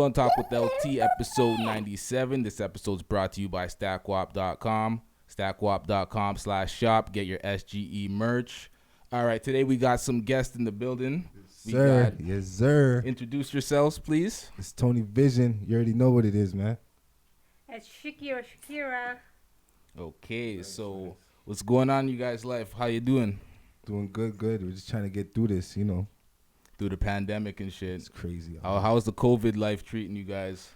Don't Talk with LT, episode 97. This episode's brought to you by StackWap.com. StackWap.com/shop. Get your SGE merch. All right, today we got some guests in the building. Yes, sir. Introduce yourselves, please. It's Tony Vision. You already know what it is, man. It's Shakira. Okay, so what's going on in you guys' life? How you doing? Doing good. We're just trying to get through this, Through the pandemic and shit. It's crazy. How's the COVID life treating you guys?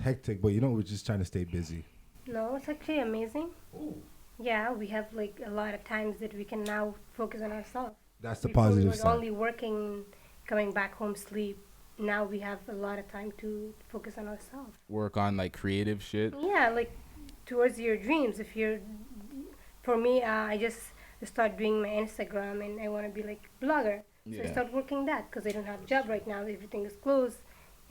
Hectic, but we're just trying to stay busy. No, it's actually amazing. Ooh. Yeah, we have like a lot of times that we can now focus on ourselves. That's the Before positive we were side. only working, coming back home, sleep. Now we have a lot of time to focus on ourselves. Work on like creative shit? Yeah, like towards your dreams. For me, I just start doing my Instagram and I want to be like blogger. So I start working that because I don't have a job right now. Everything is closed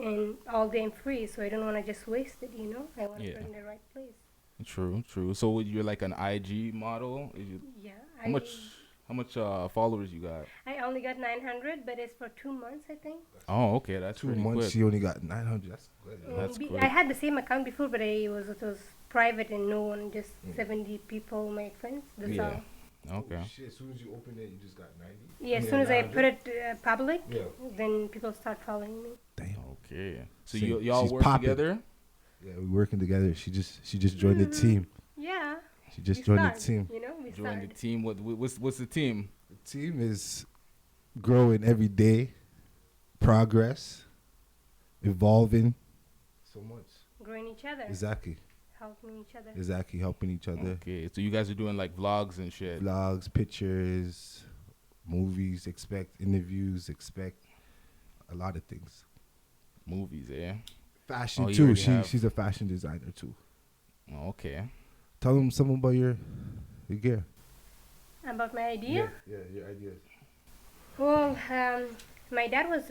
and all day I'm free. So I don't want to just waste it, I want to put it in the right place. True. So you're like an IG model? How much followers you got? I only got 900, but it's for 2 months, I think. Oh, okay, that's 2 pretty months. quick. You only got 900. That's good. That's quick. I had the same account before, but it was private and no one, just 70 people, my friends. That's all. Okay. Oh, shit, as soon as you open it, you just got 90? Yeah, as soon as I put it public, Yeah. then people start following me. Damn. Okay. So See, y'all she's work popping. together? Yeah, we're working together. She just joined the team. Yeah. She just joined the team. We Join the start. team. What's the team? The team is growing every day, progress, evolving. So much. Growing each other. Exactly. Helping each other. Exactly. Helping each other. Okay. So you guys are doing like vlogs and shit. Vlogs, pictures, movies, expect interviews, expect a lot of things. Movies, yeah. Fashion you too. already have. She's a fashion designer too. Okay. Tell them something about your gear. About my idea? Yeah, your ideas. Well, my dad was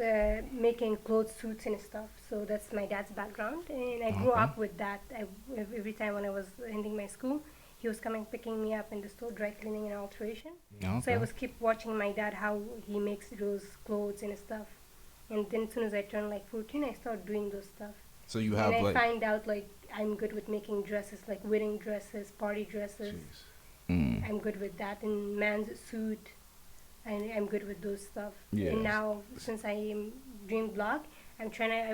making clothes, suits and stuff. So that's my dad's background. And I grew up with that. Every time when I was ending my school, he was coming picking me up in the store, dry cleaning and alteration. Okay. So I was keep watching my dad, how he makes those clothes and stuff. And then as soon as I turned like 14, I started doing those stuff. So you have and I like. find out like I'm good with making dresses, like wedding dresses, party dresses. I'm good with that. And man's suit, I'm good with those stuff. Yes. And now, since I am doing blog, I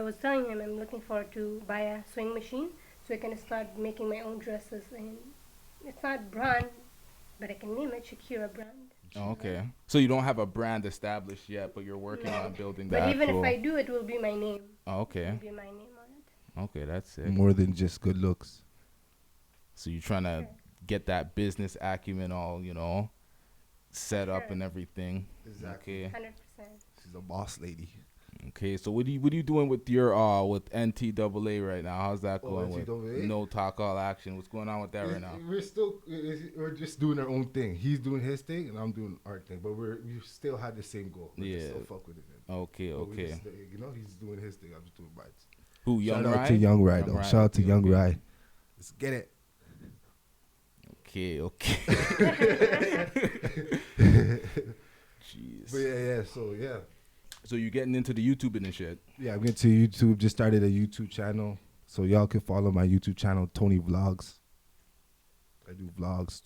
was telling him I'm looking forward to buy a sewing machine so I can start making my own dresses. And it's not brand, but I can name it Shakira brand. Oh, okay. So you don't have a brand established yet, but you're working on building that. But even if I do, it will be my name. Oh, okay. It will be my name on it. Okay, that's it. More than just good looks. So you're trying to get that business acumen all, set up and everything. Exactly. Okay. 100%. She's a boss lady. Okay. So what are you doing with your with NTAA right now? How's that going? With NTAA? No Talk All Action. What's going on with that right now? We're just doing our own thing. He's doing his thing and I'm doing our thing, but we still had the same goal. We're still fuck with it. Man. Okay. But Okay. He's doing his thing. I'm just doing mine. Who? Young Shout Rye? out to Young Rye, though. Shout out to Young Rye. Let's get it. Okay. Jeez. But yeah. So you're getting into the YouTube and shit. Yeah, I'm getting to YouTube. Just started a YouTube channel. So y'all can follow my YouTube channel, Tony Vlogs. I do vlogs.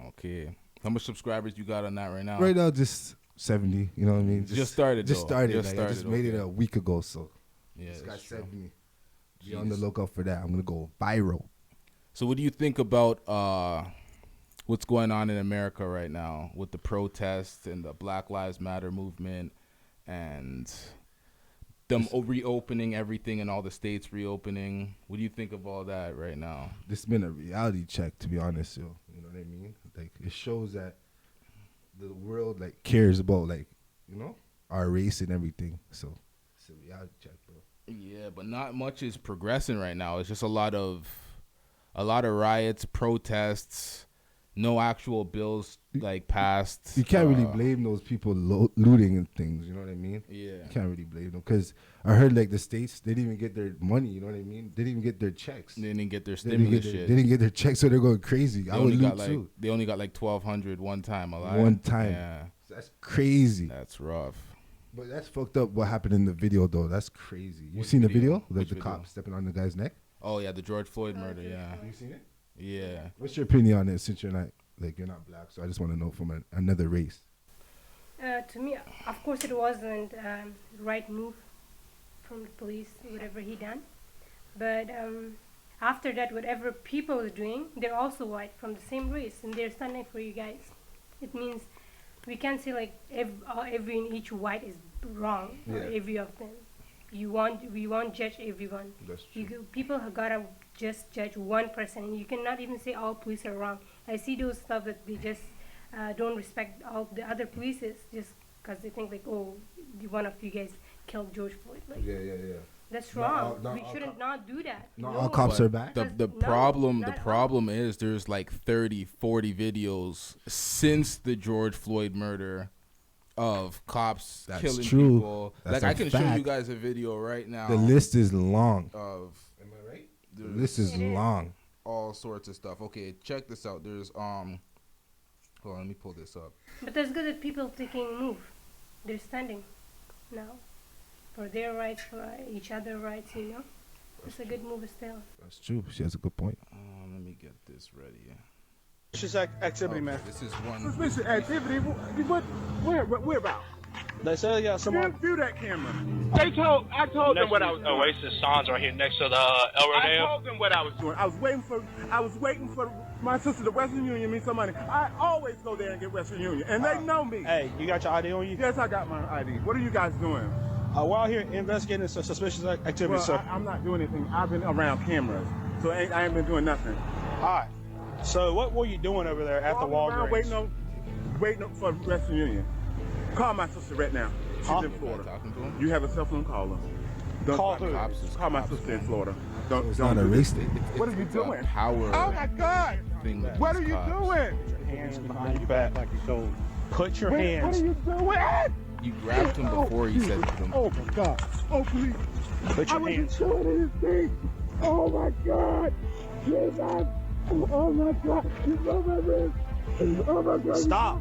Okay. How much subscribers you got on that right now? Right now, just 70. You know what I mean? Just started. Just started. Just I started. just made it a week ago, so Yeah. just got that's true. 70. Be on the lookout for that. I'm gonna go viral. So what do you think about what's going on in America right now with the protests and the Black Lives Matter movement and them reopening everything and all the states reopening? What do you think of all that right now? This has been a reality check, to be honest, yo. You know what I mean? Like, it shows that the world cares about our race and everything. So it's a reality check, bro. Yeah, but not much is progressing right now. It's just a lot of riots, protests, no actual bills passed. You can't really blame those people looting and things. You know what I mean? Yeah. You can't really blame them because I heard the states, they didn't even get their money. You know what I mean? They didn't even get their checks. They didn't get their They didn't stimulus get shit. they didn't get their checks, so they're going crazy. I would loot too. They only got $1,200 one time. Alive. One time. Yeah. That's crazy. That's rough. But that's fucked up. What happened in the video though? That's crazy. You Which seen the video? video? Like Which the video? cop stepping on the guy's neck. Oh yeah, the George Floyd murder. Yeah, You seen it? yeah. What's your opinion on it? Since you're not black, so I just want to know from another race. To me, of course, it wasn't the right move from the police, whatever he done. But after that, whatever people are doing, they're also white from the same race, and they're standing for you guys. It means we can't say like every and each white is wrong, or Yeah. every of them. We won't judge everyone. That's true. People have gotta just judge one person, and you cannot even say all police are wrong. I see those stuff that they just don't respect all the other polices just because they think like, oh, one of you guys killed George Floyd. Like, Yeah. that's Not wrong. all- not We all shouldn't not do that. Not No. all cops But are back. The No, problem not at all. problem is there's like 30, 40 videos since the George Floyd murder of cops That's killing true. people. That's Like I a can show you fact. guys a video right now The list is long. of Am I right? The there's list is It is. long. all sorts of stuff. Okay, check this out. There's hold on, let me pull this up. But that's good that people taking move. They're standing now for their rights, for each other rights. You know, it's a good move still. That's true. She has a good point. Let me get this ready. Suspicious activity, man. This is one. Suspicious activity? Where about? They say yeah, someone. View that camera. I told them what I was doing. Oasis Songs right here next to the El I Rodeo. told them what I was doing. I was waiting for my sister, the Western Union, me some money. I always go there and get Western Union, and they know me. Hey, you got your ID on you? Yes, I got my ID. What are you guys doing? We're out here investigating suspicious activity, Well, sir. I'm not doing anything. I've been around cameras, so I ain't been doing nothing. All right. So what were you doing over there at the Walking around Walgreens? waiting for Western Union. Call my sister right now. She's Huh? in Florida. Talking to him? You have a cell phone, call her. Don't Call call who? Cops is Call my cops, sister in man. Florida. Don't It's don't not a do race this. thing. What are you It's a doing? power Oh my God! thing with What are these you cops. doing? Hands behind your back like you told. Put your What hands. are you doing? You grabbed him before he said to them. Oh my God! Oh please! Put I your was hands. just doing anything. Oh my God! Jesus! Oh my God! It's on my wrist. Oh my God! Stop.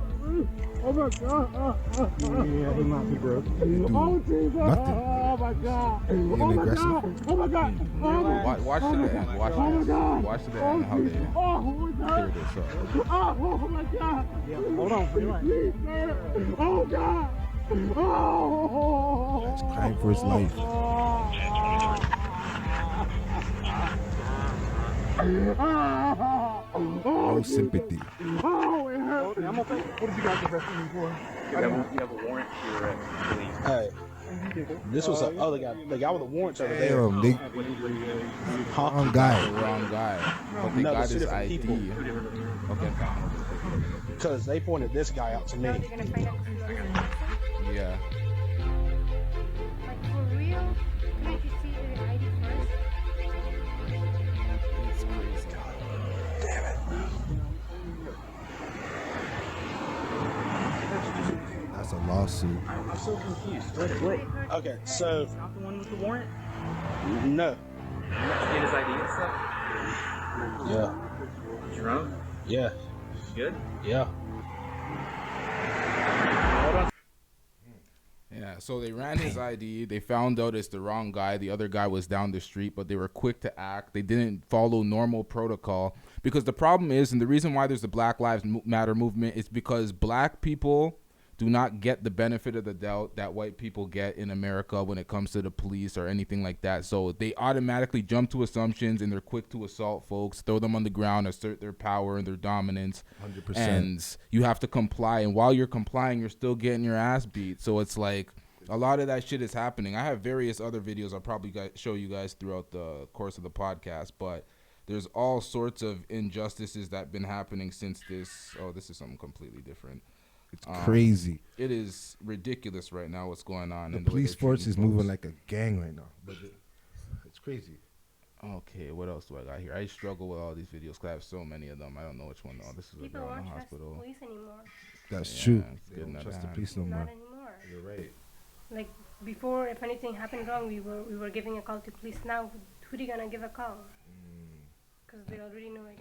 Oh my God! Yeah, he might be broke. Oh Jesus! nothing. Oh my God! Oh Being my aggressive. God! Oh my God! Oh my Watch, watch to the end. Watch Oh my this. God! Watch to the end how they Oh my clear God! this up. Oh my God! Hold on. Relax. Please, sir. Oh God! Oh! He's crying for his life. No sympathy. Oh, it hurts. I'm okay. What did you guys arrest me for? You have a warrant for your arrest, please. Hey, this was the other guy. The guy with the warrants over there. Damn, they wrong guy. The wrong guy. But they No, got it's two his different ID. people. Okay. Because they pointed this guy out to Now me. they're gonna find out who's the one. Yeah. Like for real, couldn't you see the ID first? It's crazy. That's a lawsuit. I'm so confused. What? Okay, so Not the one with the warrant? no. You have to get his ID and stuff? Yeah. Drunk? Yeah. Good? Yeah. Yeah, so they ran his ID. They found out it's the wrong guy. The other guy was down the street, but they were quick to act. They didn't follow normal protocol because the problem is, and the reason why there's the Black Lives Matter movement is because black people do not get the benefit of the doubt that white people get in America when it comes to the police or anything like that. So they automatically jump to assumptions and they're quick to assault folks, throw them on the ground, assert their power and their dominance. 100%. And you have to comply. And while you're complying, you're still getting your ass beat. So it's like a lot of that shit is happening. I have various other videos I'll probably show you guys throughout the course of the podcast, but there's all sorts of injustices that have been happening since this. Oh, this is something completely different. It's crazy. It is ridiculous right now what's going on. The and way police they're force treating is moving folks. like a gang right now. But it's crazy. Okay, what else do I got here? I struggle with all these videos because I have so many of them. I don't know which one. Oh, this is a People girl in won't the trust the hospital. police anymore. That's Yeah, true. it's They getting don't out trust of the hand. police no Not more. anymore. You're right. Like before, if anything happened wrong, we were giving a call to police. Now, who they gonna give a call? Because they already know. Like,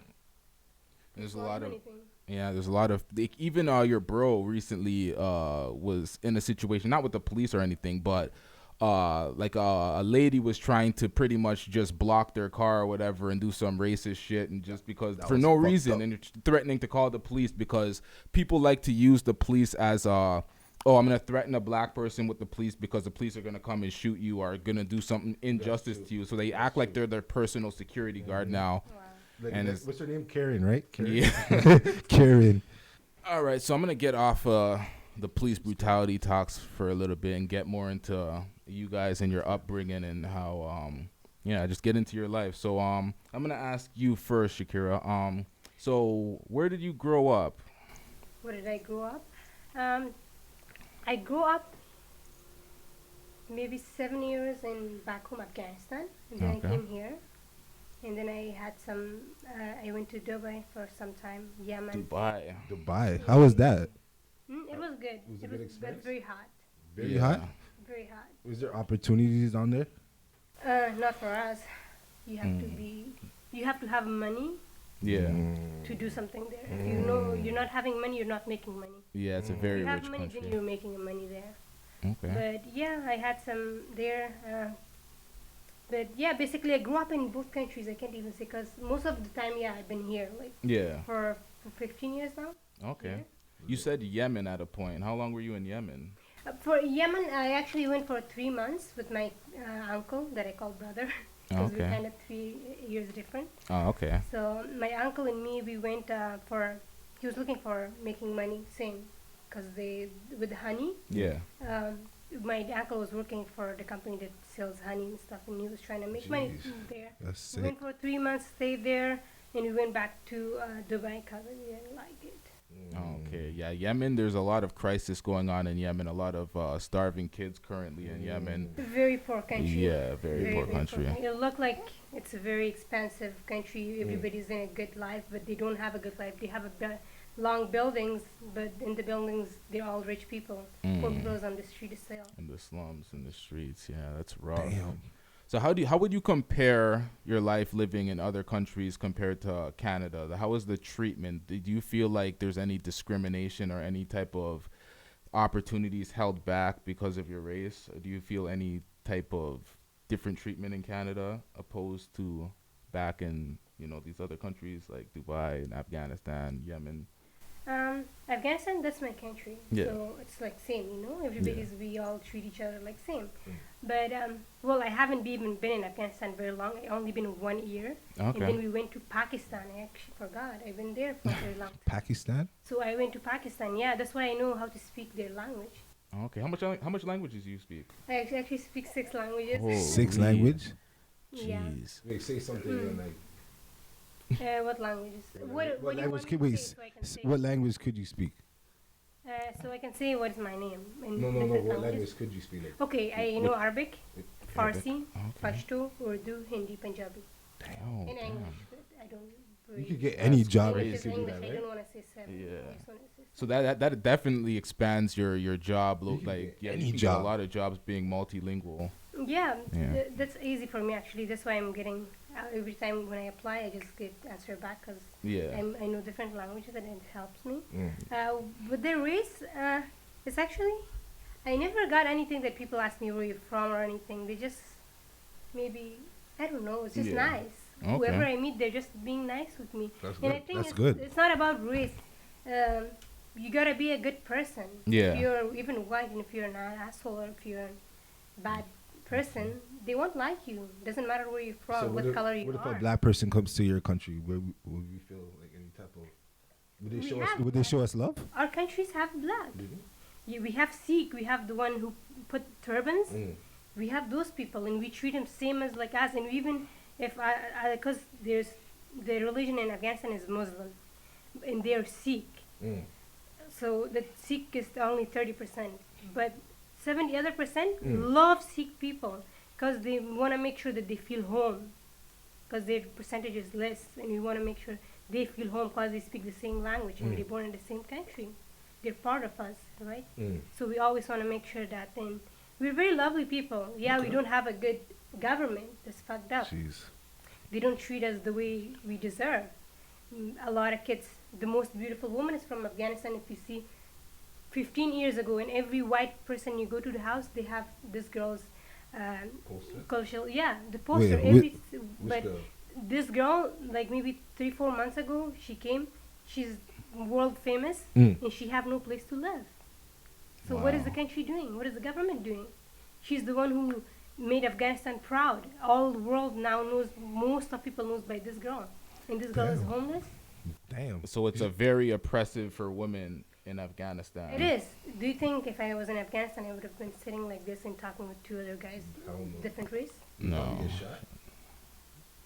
There's a Well, lot of many things. yeah. There's a lot of even your bro recently was in a situation not with the police or anything, but like a lady was trying to pretty much just block their car or whatever and do some racist shit and just because That for was no fucked reason up. and threatening to call the police because people like to use the police as oh, I'm gonna threaten a black person with the police because the police are gonna come and shoot you or gonna do something injustice to you. So they act like they're their personal security guard now. Wow. Like, And like, it's- what's her name? Karen, right? Karen. Yeah. Karen. All right, so I'm gonna get off the police brutality talks for a little bit and get more into you guys and your upbringing and how yeah, just get into your life. So I'm gonna ask you first, Shakira. So where did you grow up? Where did I grow up? I grew up maybe 7 years in back home Afghanistan, and then Okay. I came here, and then I had some. I went to Dubai for some time, Yemen. Dubai. Dubai. How was that? It was good. Was it a It good was experience? very hot. Very Yeah. hot. Very hot. Was there opportunities down there? Not for us. You have to be. You have to have money Yeah. to do something there. If you know you're not having money, you're not making money. Yeah, it's a If very you have rich money, then country. you're making money there. Okay. But yeah, I had some there. But yeah, basically, I grew up in both countries. I can't even say because most of the time, yeah, I've been here like Yeah. for 15 years now. Okay. here. You said Yemen at a point. How long were you in Yemen? For Yemen, I actually went for 3 months with my uncle that I call brother because we're Okay. kind of 3 years different. Oh, okay. So my uncle and me, we went for. He was looking for making money, same, because they with honey. Yeah. My uncle was working for the company that sells honey and stuff, and he was trying to make money Jeez. there. That's We sick. went for 3 months, stayed there, and we went back to Dubai because we didn't like it. Okay. Yeah, Yemen. There's a lot of crisis going on in Yemen. A lot of starving kids currently in Yemen. Very poor country. Yeah, very poor country. It looked like it's a very expensive country. Everybody's in a good life, but they don't have a good life. They have long buildings, but in the buildings, they're all rich people. Poor people is on the street to sell. In the slums, in the streets. Yeah, that's rough. Damn. So how would you compare your life living in other countries compared to Canada? How is the treatment? Did you feel like there's any discrimination or any type of opportunities held back because of your race? Or do you feel any type of different treatment in Canada opposed to back in, these other countries like Dubai and Afghanistan, Yemen? Afghanistan, that's my country. Yeah. So it's like same, we all treat each other like same. But, well, I haven't even been in Afghanistan very long. I only been 1 year. And then Okay. we went to Pakistan. I actually forgot. I've been there for very long. Pakistan? So I went to Pakistan. Yeah, that's why I know how to speak their language. Okay. How much languages do you speak? I actually speak 6 languages. Six Holy language? Yeah. Jeez. Wait, say something like. What languages? What do you language want could me we? to say so I can say? What language could you speak? So I can say what is my name in No. different What languages. language could you speak? Like, Okay, I know Arabic, Farsi, Okay. Pashto, Urdu, Hindi, Punjabi, Oh, and damn. English. But I don't. you could get any job if crazy. you English, could do English. that, I right? don't want to say seven. Yeah. I just wanna say So that definitely expands your job. You can Like get yeah, any you can job. get a lot of jobs being multilingual. Yeah, Yeah. that's easy for me actually. That's why I'm getting every time when I apply, I just get answer back because Yeah. I know different languages and it helps me. Mm. With their race, it's actually I never got anything that people ask me where you're from or anything. They just maybe I don't know. It's just Yeah. nice. Okay. Whoever I meet, they're just being nice with me. That's And I good. think That's it's, good. it's not about race. You gotta be a good person. Yeah. If you're even white and if you're an asshole or if you're a bad person, they won't like you. Doesn't matter where you're from, what color you what if are. a black person comes to your country? Would we feel like any type of? Would they We show us? have Would they black. show us love? Our countries have black. Really? Yeah, we have Sikh. We have the one who put turbans. Mm. We have those people, and we treat them same as like us. And even if because there's the religion in Afghanistan is Muslim, and they're Sikh. Mm. So the Sikh is only 30%, but 70 other percent Mm. love Sikh people because they want to make sure that they feel home, because their percentage is less, and we want to make sure they feel home because they speak the same language and they're born in the same country. They're part of us, right? Mm. So we always want to make sure that. And we're very lovely people. Yeah, we don't have a good government. That's fucked up. Jeez. They don't treat us the way we deserve. a lot of kids. The most beautiful woman is from Afghanistan. If you see, 15 years ago, in every white person you go to the house, they have this girl's cultural. Yeah, the poster. Wait, But girl? this girl, like maybe 3-4 months ago, she came. She's world famous, Mm. and she have no place to live. So what is the country doing? What is the government doing? She's the one who made Afghanistan proud. All the world now knows. Most of people knows by this girl, and this girl is Damn. homeless. Damn. So it's a very oppressive for women in Afghanistan. It is. Do you think if I was in Afghanistan, I would have been sitting like this and talking with two other guys, I don't know. different race? No. Get shot.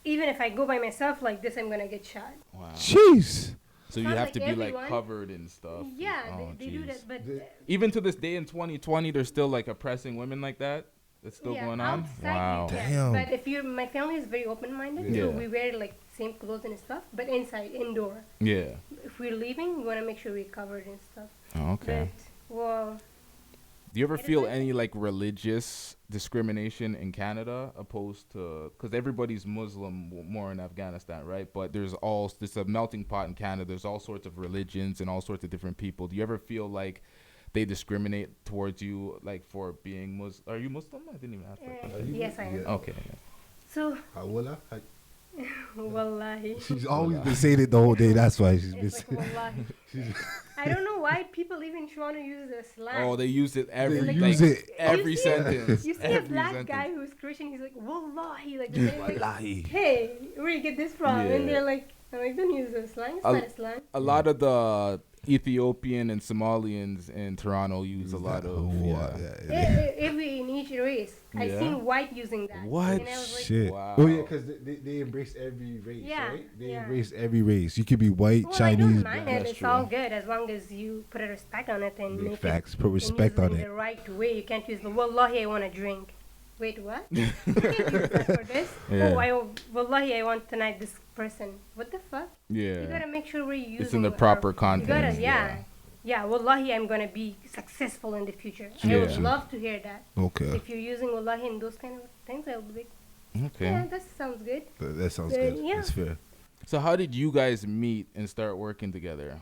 Even if I go by myself like this, I'm gonna get shot. Wow. Jeez. So you Sounds have like to be like everyone- covered and stuff. Yeah, Oh, they do jeez. that, but The- Even to this day in 2020, they're still like oppressing women like that. That's still yeah, going on. outside, Wow. yeah. Damn. But if you're, my family is very open-minded, so Yeah. we wear like same clothes and stuff, but inside, indoor. Yeah. If we're leaving, we wanna make sure we're covered and stuff. Oh, okay. But, well, Do you ever It is feel like- any like religious discrimination in Canada opposed to, because everybody's Muslim more in Afghanistan, right? But there's a melting pot in Canada. There's all sorts of religions and all sorts of different people. Do you ever feel like they discriminate towards you, like for being Muslim? Are you Muslim? I didn't even ask that question. yes, I am. Yeah. Okay. Yeah. So, Hawala? wallahi. She's always been saying it the whole day. That's why she's been It's like saying wallahi. I don't know why people even trying to use the slang. Oh, they use it every They like, use it. every You see- sentence. You see a every black sentence. guy who's Christian, he's like, wallahi, like, they're like, Wallahi. hey, where you get this from? And Yeah. they're like, I'm like, don't use the slang. It's I'll- not a slang. A lot of the Ethiopian and Somalians in Toronto use a lot of Every in each race. I Yeah. seen white using that. What? And I was like, Shit. Wow. Oh yeah, because they embrace every race, Yeah, right? They yeah. embrace every race. You could be white, well, I Chinese, don't mind black. it. That's It's true. all good as long as you put a respect on it and Big make facts. Put it and respect use on in it. the right way. You can't use the wallahi, I want to drink. Wait, what? You can't use that for this. Yeah. Wallahi, I want tonight this person. What the fuck? You Yeah. gotta make sure we're using It's in the our- proper You gotta, context. yeah. Yeah, wallahi, I'm gonna be successful in the future. I Yeah. would love to hear that. Okay, If you're using wallahi and those kind of things, I'll be like, Okay. yeah, that sounds good. that sounds Uh, good. yeah. That's fair. So how did you guys meet and start working together?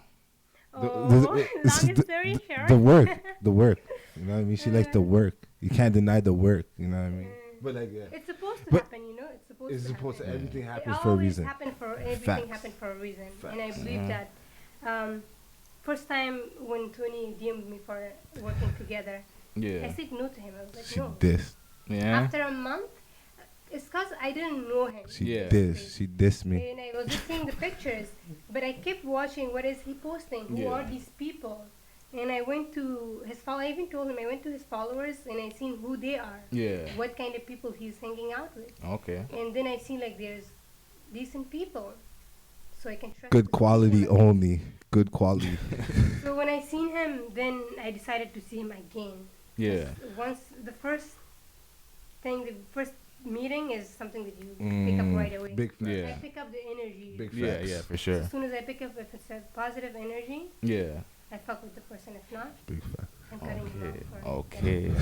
Oh, this is long story short. The work. You know what I mean? She likes the work. You can't deny the work. You know what I mean? But like, yeah. It's supposed to But happen, you know. It's supposed It's to supposed to. happen. Everything It happens for a always reason. happen for everything Facts. happened for a reason, and I Facts. believe that. First time when Tony DM'd me for working together, I Yeah. said no to him. I was like, She no. dissed. Yeah. After a month, it's cause I didn't know him. She Yeah. dissed. She dissed me. And I was just seeing the pictures, but I kept watching. What is he posting? Who Yeah. are these people? And I went to his I even told him I went to his followers and I seen who they are. Yeah. What kind of people he's hanging out with. Okay. And then I see like there's decent people, so I can trust. Good the quality people. only. Good quality. So when I seen him, then I decided to see him again. Yeah. Once the first meeting is something that you pick up right away. Big facts. Yeah. I pick up the energy. Big Yeah. facts. Yeah. For sure. As soon as I pick up, if it's a positive energy, Yeah. I fuck with the person. If not, Big facts. I'm cutting him Okay. off. Okay.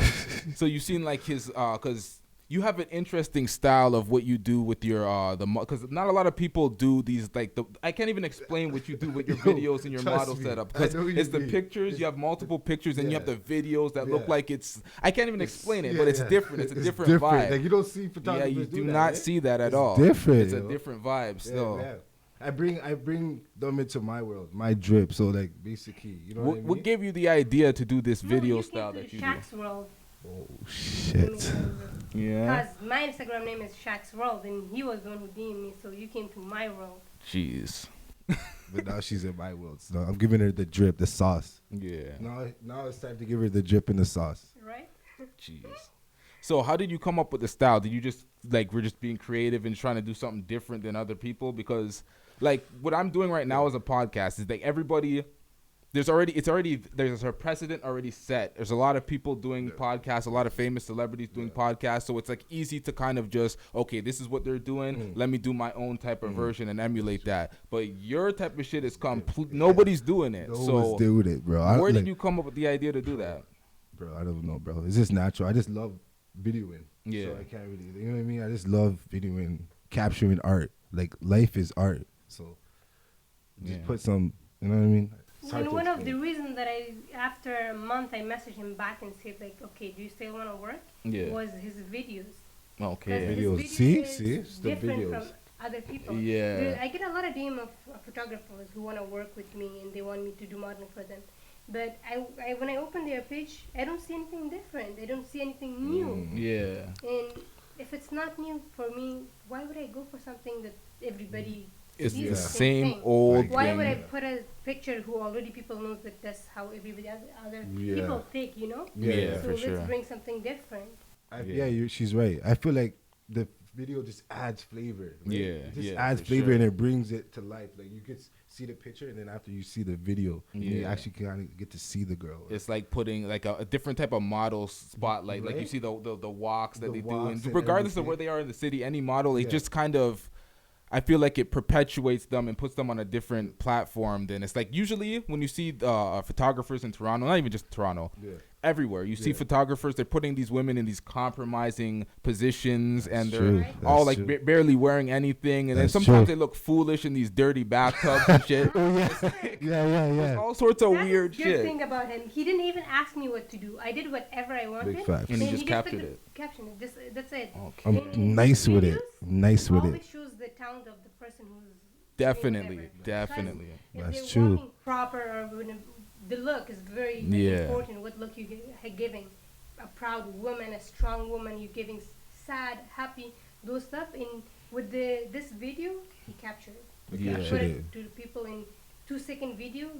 So you've seen like his because you have an interesting style of what you do with your because not a lot of people do these like I can't even explain what you do with your Yo, videos and your trust model me, setup I because know what it's you the mean. pictures you have multiple pictures and you have Yeah. the videos that look Yeah. like it's I can't even explain it but Yeah, it's yeah. different it's a It's different vibe. Like you don't see Yeah, photographers you do that, not right? see that at It's all. different, It's a yo. different vibe Yeah, still. yeah. I bring them into my world, my drip. So like basically, you know what I mean? What gave you the idea to do this No, video you style came that to you Shaq's World. Oh shit! Yeah. Because my Instagram name is Shaq's World, and he was the one who DM'd me, so you came to my world. Jeez. But now she's in my world. So I'm giving her the drip, the sauce. Yeah. Now it's time to give her the drip and the sauce. Right? Jeez. So how did you come up with the style? Did you just we're just being creative and trying to do something different than other people? Because like what I'm doing right now as a podcast is like everybody there's a precedent already set. There's a lot of people doing podcasts, a lot of famous celebrities doing podcasts. So it's like easy to kind of just, okay, this is what they're doing. Let me do my own type of version and emulate that. But your type of shit is nobody's doing it. No so one's doing it, bro. where did you come up with the idea to do that? Bro, I don't know, bro. It's just natural. I just love videoing. Yeah. So I can't really, you know what I mean? I just love videoing, capturing art. Like life is art. So Just put some, you know what I mean? It's hard And to one of the explain. reasons that after a month, I messaged him back and said like, okay, do you still want to work? Yeah. Was his videos. Okay. His Videos. video See? is See? It's the different videos. from other people. Yeah. I get a lot of DM of photographers who want to work with me and they want me to do modeling for them. But I when I open their page, I don't see anything different. I don't see anything new. Yeah. And if it's not new for me, why would I go for something that everybody It's sees the the same thing? old Why thing. would I put a picture who already people knows that that's how everybody other Yeah. people think, you know? Yeah, So for let's sure. bring something different. She's right. I feel like the video just adds flavor. Right? Yeah, It just yeah, adds for flavor sure. and it brings it to life. Like you could see the picture and then after you see the video, you Yeah. actually kind of get to see the girl. It's like putting like a different type of model spotlight. Like you Right? see the walks that The they do, walks and and regardless of everything. where they are in the city, any model, it Yeah. just kind of, I feel like it perpetuates them and puts them on a different platform. Than it's like usually when you see photographers in Toronto, not even just Toronto, Yeah. everywhere you see Yeah. photographers, they're putting these women in these compromising positions, and they're true. all That's like true. barely wearing anything, and That's then sometimes true. they look foolish in these dirty bathtubs and shit. Yeah. All sorts of That's weird the good shit. thing about him. He didn't even ask me what to do. I did whatever I wanted. Big facts. And he then just put captured the it. Caption it. That's it. Okay. I'm And nice his with it. videos Nice with always it. shows the talent of the person who's doing Definitely, whatever. definitely. If That's they're true. walking proper or the look is very Yeah. important. What look you giving? A proud woman, a strong woman. You're giving sad, happy, those stuff. And with this video, he captured it. Yeah. Put Captured it it. to the people in 2-second video.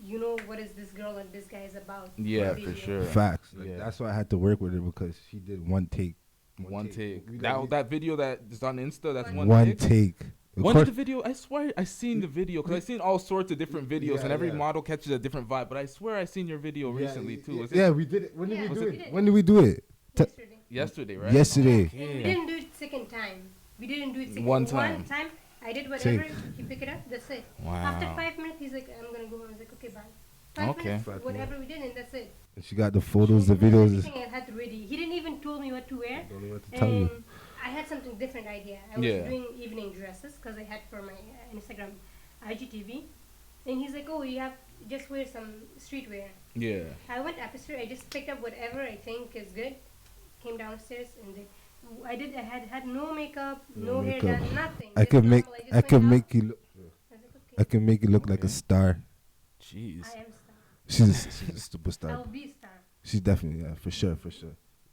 You know what is this girl and this guy is about. Yeah, Video. for sure. Facts. Like, Yeah. That's why I had to work with her because she did one take. One take. We That like- that video that is on Insta, that's one, one take. take. Of When course- did the video? I swear I seen the video because I seen all sorts of different videos, Yeah, and every yeah. model catches a different vibe. But I swear I seen your video recently too. Was it Yeah, we did it. When did Yeah, we do we it? did. When did we do it? Yesterday. yesterday, right? Yesterday. And we didn't do it second time. We didn't do it second One One time. time. I did whatever. Take. He picked it up. That's it. Wow. After 5 minutes, he's like, I'm gonna go. I was like, okay, bye. 5 Okay. minutes, 5 whatever we did, and that's it. And she got the photos, the videos. Everything I had ready. He didn't even told me what to wear. Don't know what to And tell you. I had something different idea. I was Yeah. doing evening dresses because I had for my Instagram IGTV. And he's like, oh, you have just wear some streetwear. Yeah. I went upstairs. I just picked up whatever I think is good. Came downstairs and I had no makeup, no hair makeup. done, nothing. I Just could make normal. just I went could out. make you look I was like, I okay, can make you look like a star. Jeez. I am star. She's a superstar. I'll be star. She's definitely for sure.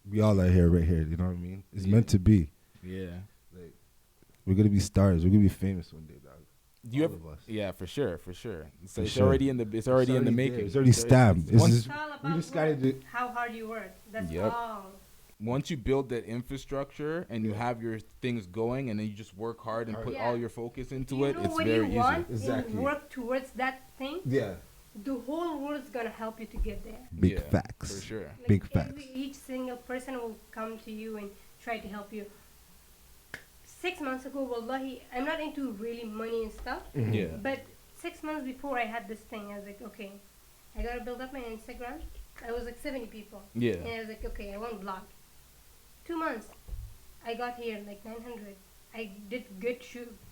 We all are here right here, you know what I mean? It's meant to be. Yeah. Like we're gonna be stars. We're gonna be famous one day, dog. You All ever? of us. Yeah, for sure. So For it's sure. already in the it's already in the there. making. It's already stamped. It's Once, just, It's all we about just gotta work, do. how hard you work. That's Yep. all. once you build that infrastructure and you have your things going, and then you just work hard and put Yeah. all your focus into You it, know it's what very you easy. want Exactly. and work towards that thing. Yeah. The whole world's gonna help you to get there. Big Yeah, facts. for sure. Like Big facts. each single person will come to you and try to help you. 6 months ago, wallahi, I'm not into really money and stuff. Yeah. But 6 months before I had this thing, I was like, okay, I gotta build up my Instagram. I was like 70 people. Yeah. And I was like, okay, I want blog. 2 months, I got here like 900. I did good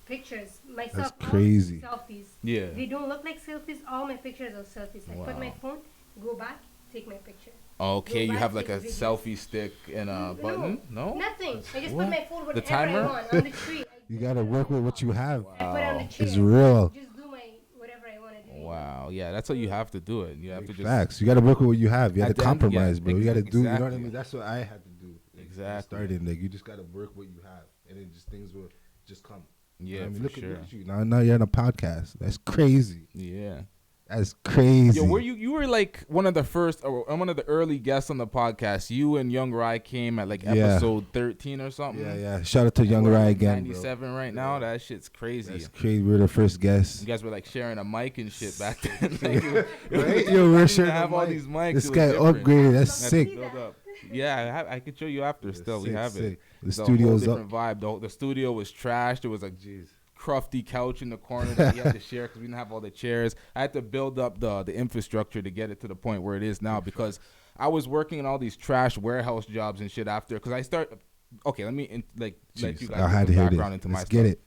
pictures myself. That's all crazy. Selfies. Yeah. They don't look like selfies. All my pictures are selfies. I put my Wow. phone, go back, take my picture. Okay, Go you back, have like a take videos. selfie stick and a button? No? Nothing. I just What? put my phone The wherever timer? I want on the tree. You gotta work with what you have. I put it on the chair. It's real. Just do my whatever I want to do. Wow. Yeah, that's how you have to do it. You have to Big just facts. You gotta work with what you have. You At gotta the end, yeah, compromise, bro. You gotta do. You know what I exactly. mean? That's what I had to do. Like, Exactly. Starting like you just gotta work what you have, and then just things will just come. You know yeah, what I mean? for Look sure. at you now. Now you're on a podcast. That's crazy. Yeah. That's crazy. Yo, you were like one of the first or one of the early guests on the podcast. You and Young Rai came at like Yeah. episode 13 or something. Yeah. Shout out to Young We're Rai like again, bro. 97 right now. That shit's crazy. That's crazy. We're the first guests. You guys were like sharing a mic and shit back then. Like, Right? Yo, we're sharing have a all mic. these mics. This it was guy different. upgraded. That's Had to sick. build up. Yeah, I could show you after. Still, we Sick, have sick. it. The It's a whole studio's up. different vibe. The studio was trashed. There was a Jeez. crufty couch in the corner that we had to share because we didn't have all the chairs. I had to build up the infrastructure to get it to the point where it is now because I was working in all these trash warehouse jobs and shit after. Because I start. Okay, let me let you Jeez. guys I had get to some hear background this. into my Let's get stuff. it.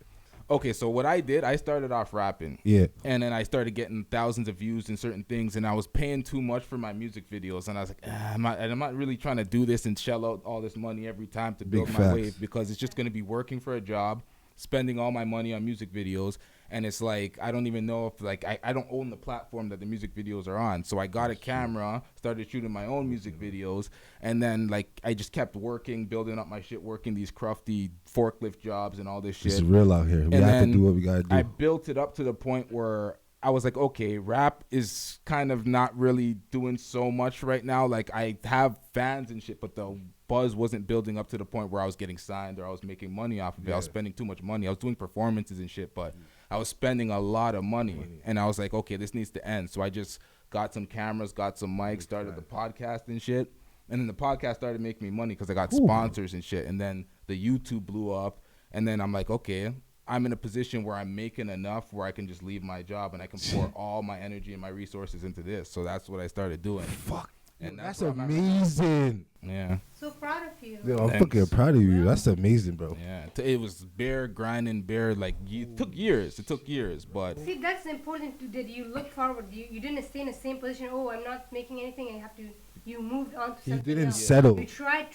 Okay, so what I did, I started off rapping. Yeah. And then I started getting thousands of views in certain things, and I was paying too much for my music videos, and I was like, I'm not really trying to do this and shell out all this money every time to build Big my facts. wave, because it's just going to be working for a job, spending all my money on music videos, and it's like I don't even know if like I don't own the platform that the music videos are on. So I got a camera, started shooting my own music videos, and then like I just kept working, building up my shit, working these crufty forklift jobs and all this shit. It's real out here. We And have to then do what we gotta do. I built it up to the point where I was like, okay, rap is kind of not really doing so much right now. Like I have fans and shit, but the buzz wasn't building up to the point where I was getting signed or I was making money off of it. I was spending too much money. I was doing performances and shit, but I was spending a lot of money. And I was like, okay, this needs to end. So I just got some cameras, got some mics, started the podcast and shit. And then the podcast started making me money because I got sponsors and shit. And then the YouTube blew up. And then I'm like, okay, I'm in a position where I'm making enough where I can just leave my job and I can pour all my energy and my resources into this. So that's what I started doing. Fuck. And That's where I'm at. amazing. Yeah. So proud of you. Yo, I'm Thanks. fucking proud of you. That's amazing, bro. Yeah. It was bare grinding, bare like it took years. It took years, but See, that's important too, that you look forward. You didn't stay in the same position. Oh, I'm not making anything. I have to. You moved on to He something didn't else. settle. You tried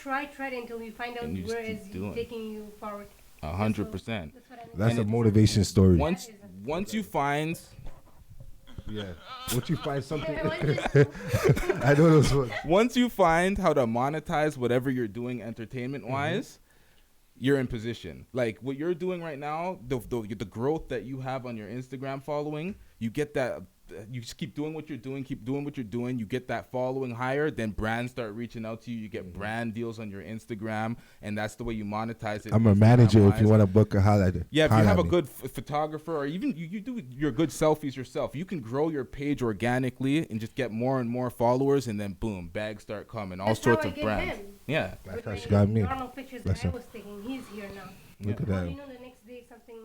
until you find out And you just where keep is doing. taking you forward. 100%. That's what I mean. That's a And motivation story. Once you find Yeah. Once you find something, Yeah, well, I know those ones. once you find how to monetize whatever you're doing entertainment wise, you're in position. Like what you're doing right now, the growth that you have on your Instagram following, you get that. You just keep doing what you're doing, you get that following higher, then brands start reaching out to you, you get brand deals on your Instagram, and that's the way you monetize it. I'm a manager if you Instagram-wise. want to book a highlighter. Yeah, if you holla have at a me. good photographer, or even you do your good selfies yourself, you can grow your page organically and just get more and more followers, and then boom, bags start coming, all That's sorts how I of get brands. him. Yeah, That's With how my she got me. normal pictures Bless that I her. was taking, he's here now. Look at How do that. you know the next day something?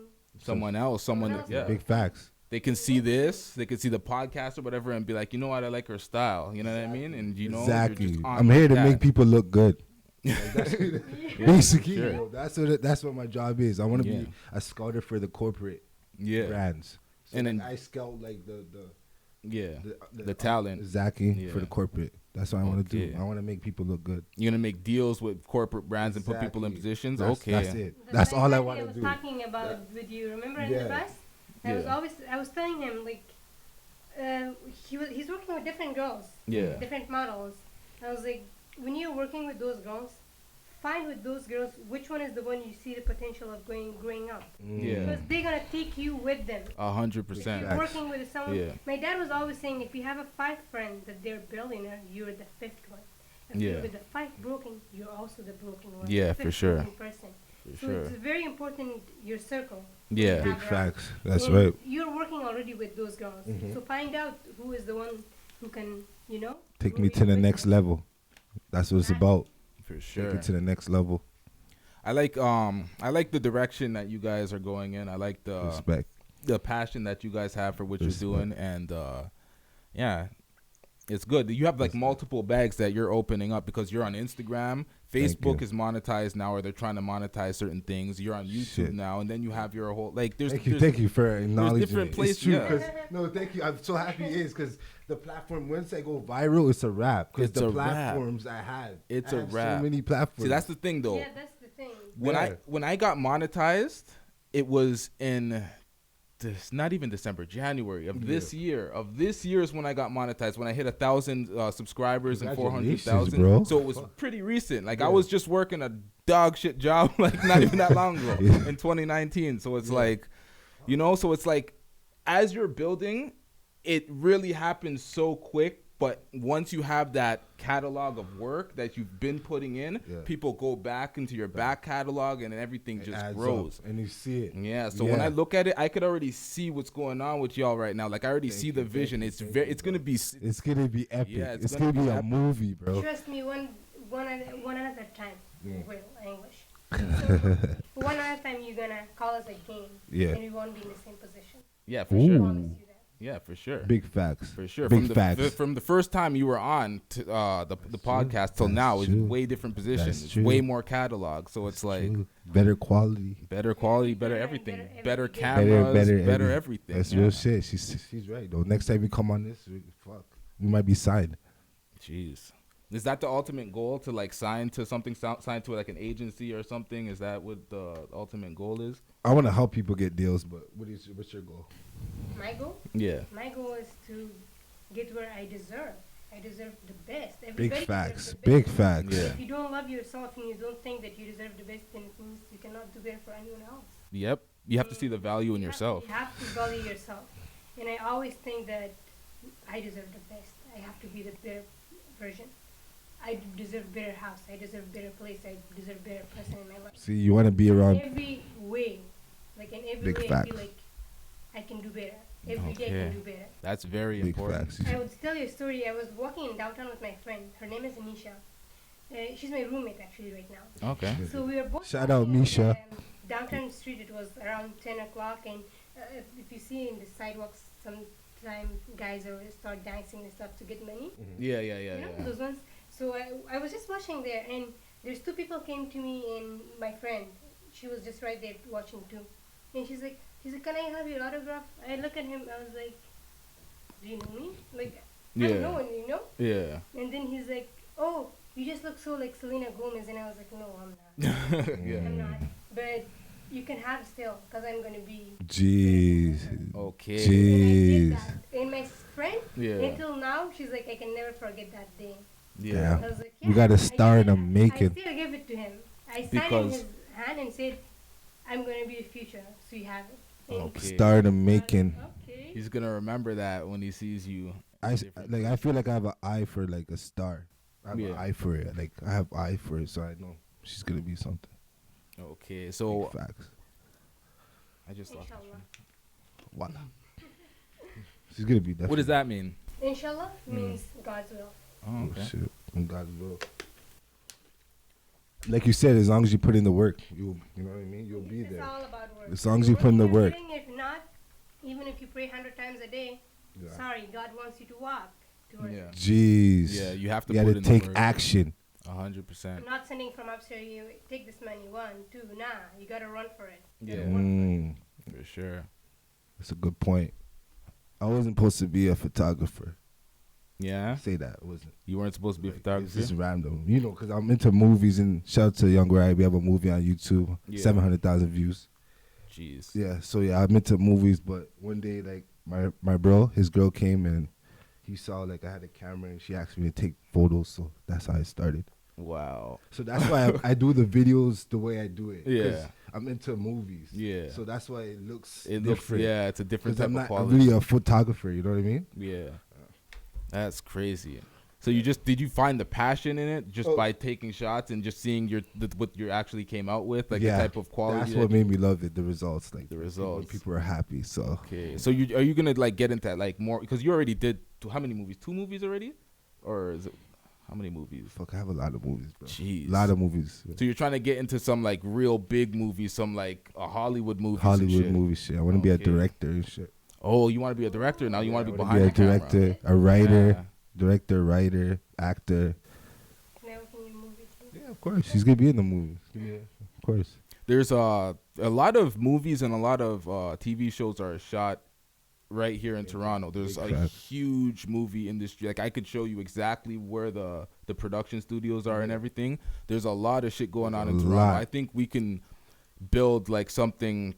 someone else, yeah. Big facts. They can see this, they can see the podcast or whatever, and be like, you know what, I like her style. You know what I mean? And you know, you're Exactly. just on I'm here like to that. make people look good. Basically, sure. yo, that's what my job is. I want to Yeah. be a scouter for the corporate Yeah, brands. So And and then- I scout like yeah, the talent. exactly for Yeah. the corporate. That's what I want to Okay. do. I want to make people look good. You're gonna make deals with corporate brands and put people in Exactly. positions. That's, Okay, that's it. The That's same all I thing want to was do. talking about with you. Remember in Yeah. the bus? Yeah. I was telling him like, he's working with different girls, Yeah. different models. I was like, when you're working with those girls, find with those girls which one is the one you see the potential of growing up. Yeah. Because they're gonna take you with them. 100%. If you're working with someone, Yeah. my dad was always saying, if you have a 5 friend that they're billionaire, you're the 5th one. If Yeah. you're with the 5 broken, you're also the broken one. Yeah, the for 5th sure. broken person. For So sure. it's very important your circle. Yeah. Big Have around. facts. That's And right. You're working already with those girls, Mhm. so find out who is the one who can, Take grow me you to the with next them. level. That's what it's about. For Take sure. it to the next level. I like the direction that you guys are going in. I like Respect. the passion that you guys have for what Respect. you're doing, and yeah, it's good. You have like Respect. multiple bags that you're opening up because you're on Instagram. Facebook you. is monetized now, or they're trying to monetize certain things. You're on YouTube Shit. now, and then you have your whole like. There's Thank you for acknowledging different it. places, It's true, yeah. 'cause- no, thank you. I'm so happy it is because the platform, once I go viral, it's a wrap. Because It's the a wrap. platforms I had, It's I a have wrap. So many platforms. See, that's the thing though. Yeah, that's the thing. Yeah. When I got monetized, it was in this not even December, January of this year. Of this year is when I got monetized. When I hit 1,000 subscribers and Congratulations, 400,000. bro. So it was pretty recent. Like I Yeah. was just working a dog shit job, like not even that long ago Yeah. in 2019. So it's like, so it's like as you're building, it really happens so quick. But once you have that catalog of work that you've been putting in, Yeah. people go back into your back catalog and everything It just adds grows. up, and you see it. Yeah, so when I look at it, I could already see what's going on with y'all right now. Like I already Thank see you, the thank vision. you, It's thank very, you, it's gonna be. It's gonna be epic. Yeah, it's it's gonna gonna be be a epic. movie, bro. Trust me, one at a time. Yeah. Well, English. So, one at a time, you're gonna call us a game, Yeah. and we won't be in the same position. Yeah, for I sure. promise you that. Yeah, for sure. Big facts. For sure. Big facts. From the first time you were on to, the podcast till That's now, it's true. way different positions. That's It's true. way more catalog. So it's like True. Better quality. better quality, better Better- everything, better better everything. cameras, better every- everything. That's yeah. real shit. She's right though. Next time we come on this, fuck, we might be signed. Jeez. Is that the ultimate goal, to like sign to something, sign to like an agency or something? Is that what the ultimate goal is? I want to help people get deals, but what's your goal? My goal? Yeah. My goal is to get where I deserve. I deserve the best. Big Everybody deserves facts. the best. Big facts. Yeah. If you don't love yourself and you don't think that you deserve the best, then it means you cannot do better for anyone else. Yep. You have to see the value in yourself. You have to value yourself. And I always think that I deserve the best. I have to be the better version. I deserve better house. I deserve better place. I deserve better person in my life. See, you want to be In around. every way, like in every Big way, I facts. feel like I can do better. Every day I Okay. can do better. That's very Big important. facts. I would tell you a story. I was walking in downtown with my friend. Her name is Anisha. She's my roommate actually right now. Okay. So we were both Shout out, walking, Misha. downtown street. It was around 10 o'clock, and if you see in the sidewalks, sometimes guys will start dancing and stuff to get money. Yeah. You know those ones. So I was just watching there, and there's two people came to me, and my friend, she was just right there watching too, and she's like, "Can I have your autograph?" I look at him. I was like, "Do you know me?" Like, I Yeah. don't know him, you know. Yeah. And then he's like, "Oh, you just look so like Selena Gomez," and I was like, "No, I'm not. Yeah. I'm not. But you can have still, cause I'm gonna be." Jeez. Okay. And I did Jeez. that. And my friend, Yeah. until now, she's like, "I can never forget that day." Yeah. I was like, We gotta I start did it. and make I it. still gave it to him. I signed in Because- his hand and said, "I'm gonna be the future, so you have it." And Okay. Start I and was making. like, okay. He's gonna remember that when he sees you. I feel like I have an eye for like a star. I have an Yeah. eye for it. Like I have eye for it, so I know she's gonna be something. Okay. So Big facts. I just lost. my Inshallah. Voila. She's gonna be. What does that mean? Inshallah means God's will. Oh, Oh, okay. shit. In God's will. Like you said, as long as you put in the work, you know what I mean. You'll be It's there. all about work. As long as you put in the work. If not, even if you pray 100 times a day, Yeah. sorry, God wants you to walk towards Yeah. it. Jeez. Yeah. You have to You put gotta in take the work. action. 100%. I'm not sending from upstairs, you take this money, 1, 2, nah, you gotta run for it. You gotta Yeah. work for it. Mm, For sure. that's a good point. I wasn't supposed to be a photographer. Yeah. Say that. I wasn't. You weren't supposed to be a Like, photographer. It's just random. You know, because I'm into movies, and shout out to Young Rai. We have a movie on YouTube, Yeah. 700,000 views. Jeez. Yeah, so yeah, I'm into movies, but one day, like, my bro, his girl came, and he saw, like, I had a camera, and she asked me to take photos, so that's how it started. Wow. So that's why I do the videos the way I do it. 'cause Yeah. I'm into movies. Yeah. So that's why it looks It looks. different. Yeah. It's a different Because type I'm of not quality. really a photographer, you know what I mean? Yeah. That's crazy. So did you find the passion in it just Oh. by taking shots and just seeing what you actually came out with, like Yeah, the type of quality? That's that what you- made me love it, the results. Like The when results. people are happy, so. Okay. So are you gonna like get into that like more because you already did how many movies? 2 movies already, or is it how many movies? Fuck, I have a lot of movies, bro. Jeez. A lot of movies. So you're trying to get into some like real big movies, some like a Hollywood movie. Hollywood movie shit. I want to be a Okay. director and shit. Oh, you want to be a director now? You want to be I wanna behind be a the camera. director, a writer, Yeah. director, writer, actor. Can I work in your movie too? Yeah, of course. She's gonna be in the movie. Of course. There's a lot of movies and a lot of TV shows are shot right here in Toronto. There's Big a fact. huge movie industry. Like I could show you exactly where the production studios are and everything. There's a lot of shit going on in A Toronto. lot. I think we can build like something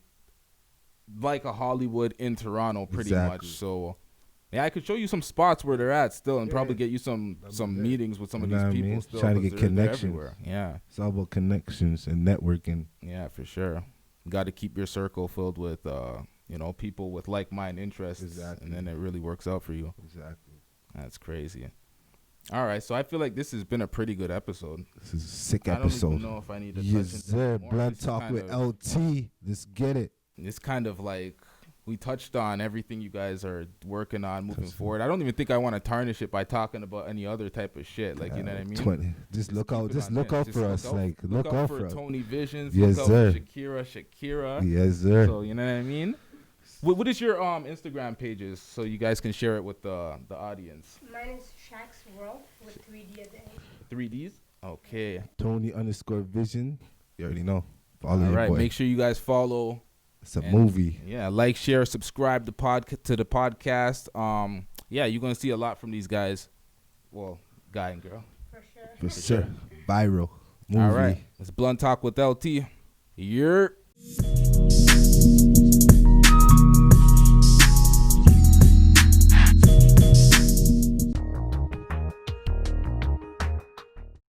like a Hollywood in Toronto pretty Exactly. much. So yeah, I could show you some spots where they're at still and Yeah. probably get you some That'd be lit. meetings with some of You know these what I people mean? still. Trying to 'cause get they're connections. everywhere. Yeah. It's all about connections and networking. Yeah, for sure. You got to keep your circle filled with, people with like-minded interests, Exactly. and then it really works out for you. Exactly. That's crazy. All right, so I feel like this has been a pretty good episode. This is a sick I don't episode. even know if I need to Yes, touch sir. into more. Blood This is talk kind with of- LT. Let's get it. It's kind of like we touched on everything you guys are working on moving Touched on. forward. I don't even think I want to tarnish it by talking about any other type of shit. Like, you know what I mean? 20. Just look out. keep it Just on look this. out Just for us. Like look out for us. Tony Visions. Yes, look out sir. for Shakira. Yes, sir. So, you know what I mean? What is your Instagram pages so you guys can share it with the audience? Mine is Shaq's World with 3D at the end. 3Ds? Okay. Tony_Vision. You already know. Follow All your right. boy. Make sure you guys follow. It's a movie. Yeah, like, share, subscribe to the podcast. Yeah, you're gonna see a lot from these guys. Well, guy and girl. For sure. For sure. Viral. Movie. All right. It's Blunt Talk with LT. You're